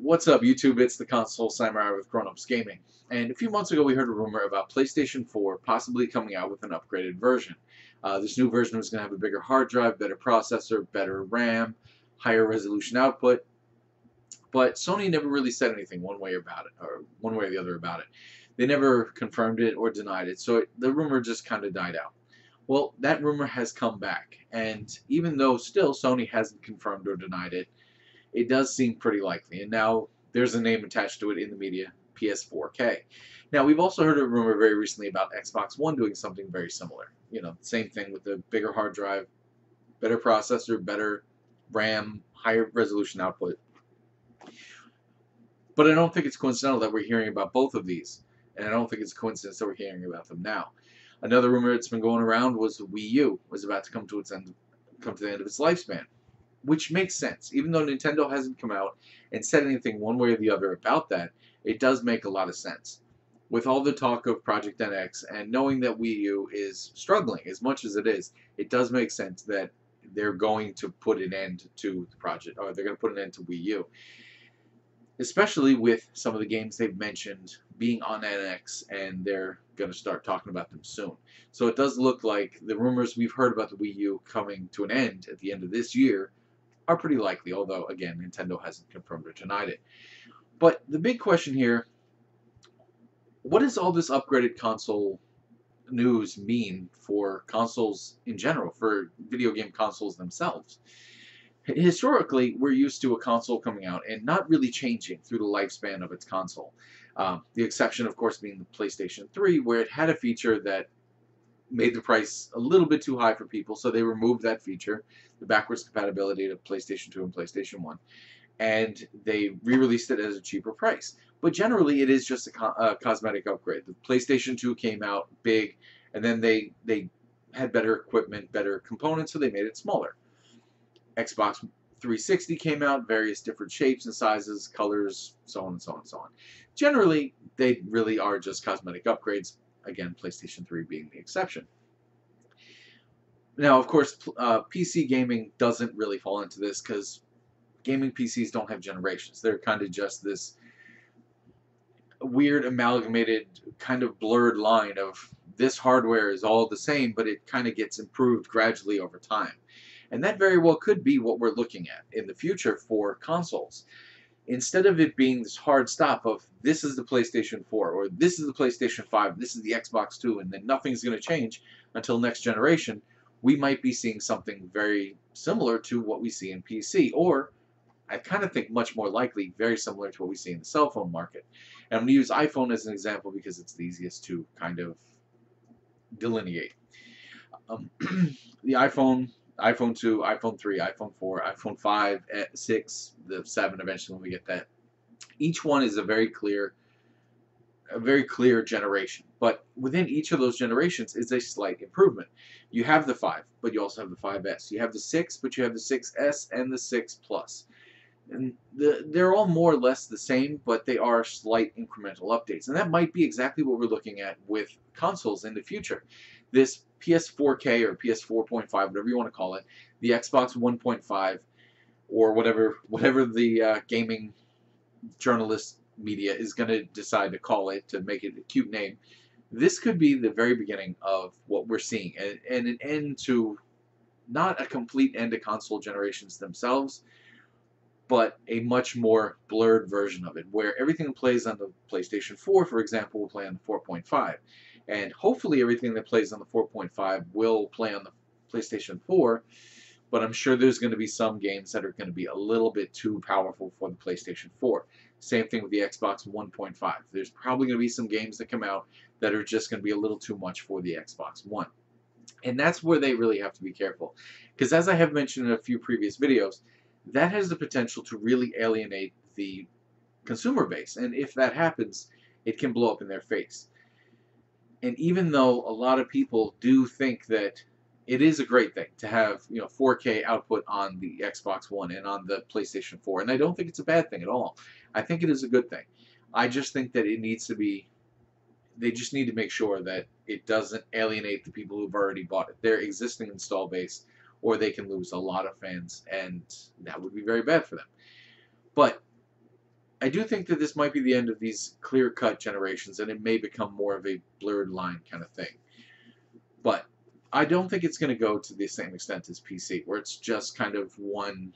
What's up, YouTube? It's the Console Samurai with Grown Ups Gaming. And a few months ago, we heard a rumor about PlayStation 4 possibly coming out with an upgraded version. This new version was going to have a bigger hard drive, better processor, better RAM, higher resolution output. But Sony never really said anything one way about it, or one way or the other about it. They never confirmed it or denied it, so the rumor just kind of died out. Well, that rumor has come back, and even though still Sony hasn't confirmed or denied it, it does seem pretty likely. And now there's a name attached to it in the media, PS4K. Now, we've also heard a rumor very recently about Xbox One doing something very similar. You know, same thing with the bigger hard drive, better processor, better RAM, higher resolution output. But I don't think it's coincidental that we're hearing about both of these. And I don't think it's a coincidence that we're hearing about them now. Another rumor that's been going around was the Wii U was about to come to the end of its lifespan, which makes sense. Even though Nintendo hasn't come out and said anything one way or the other about that, it does make a lot of sense. With all the talk of Project NX and knowing that Wii U is struggling as much as it does make sense that they're going to put an end to the project, or they're going to put an end to Wii U. Especially with some of the games they've mentioned being on NX, and they're going to start talking about them soon. So it does look like the rumors we've heard about the Wii U coming to an end at the end of this year are pretty likely, although, again, Nintendo hasn't confirmed or denied it. But the big question here, what does all this upgraded console news mean for consoles in general, for video game consoles themselves? Historically, we're used to a console coming out and not really changing through the lifespan of its console. The exception, of course, being the PlayStation 3, where it had a feature that made the price a little bit too high for people, so they removed that feature, the backwards compatibility to PlayStation 2 and PlayStation 1, and they re-released it at a cheaper price. But generally, it is just a cosmetic upgrade. The PlayStation 2 came out big, and then they had better equipment, better components, so they made it smaller. Xbox 360 came out, various different shapes and sizes, colors, so on and so on and so on. Generally, they really are just cosmetic upgrades. Again, PlayStation 3 being the exception. Now, of course, PC gaming doesn't really fall into this because gaming PCs don't have generations. They're kind of just this weird amalgamated, kind of blurred line of this hardware is all the same, but it kind of gets improved gradually over time. And that very well could be what we're looking at in the future for consoles. Instead of it being this hard stop of this is the PlayStation 4 or this is the PlayStation 5, this is the Xbox 2, and then nothing's going to change until next generation, we might be seeing something very similar to what we see in PC, or I kind of think much more likely very similar to what we see in the cell phone market. And I'm going to use iPhone as an example because it's the easiest to kind of delineate. The iPhone 2, iPhone 3, iPhone 4, iPhone 5, 6, the 7 eventually when we get that. Each one is a very clear generation. But within each of those generations is a slight improvement. You have the 5, but you also have the 5S. You have the 6, but you have the 6S and the 6 Plus. And they're all more or less the same, but they are slight incremental updates. And that might be exactly what we're looking at with consoles in the future. This PS4K or PS4.5, whatever you want to call it, the Xbox 1.5, or whatever the gaming journalist media is going to decide to call it to make it a cute name. This could be the very beginning of what we're seeing, and an end to, not a complete end to console generations themselves, but a much more blurred version of it, where everything that plays on the PlayStation 4, for example, will play on the 4.5. And hopefully everything that plays on the 4.5 will play on the PlayStation 4, but I'm sure there's going to be some games that are going to be a little bit too powerful for the PlayStation 4. Same thing with the Xbox 1.5. There's probably going to be some games that come out that are just going to be a little too much for the Xbox One. And that's where they really have to be careful. Because as I have mentioned in a few previous videos, that has the potential to really alienate the consumer base. And if that happens, it can blow up in their face. And even though a lot of people do think that it is a great thing to have 4K output on the Xbox One and on the PlayStation 4, and I don't think it's a bad thing at all. I think it is a good thing. I just think that it needs to be, they just need to make sure that it doesn't alienate the people who've already bought it, their existing install base, or they can lose a lot of fans, and that would be very bad for them. But I do think that this might be the end of these clear-cut generations, and it may become more of a blurred line kind of thing. But I don't think it's going to go to the same extent as PC, where it's just kind of one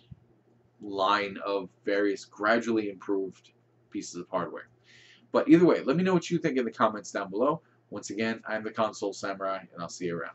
line of various gradually improved pieces of hardware. But either way, let me know what you think in the comments down below. Once again, I'm the Console Samurai, and I'll see you around.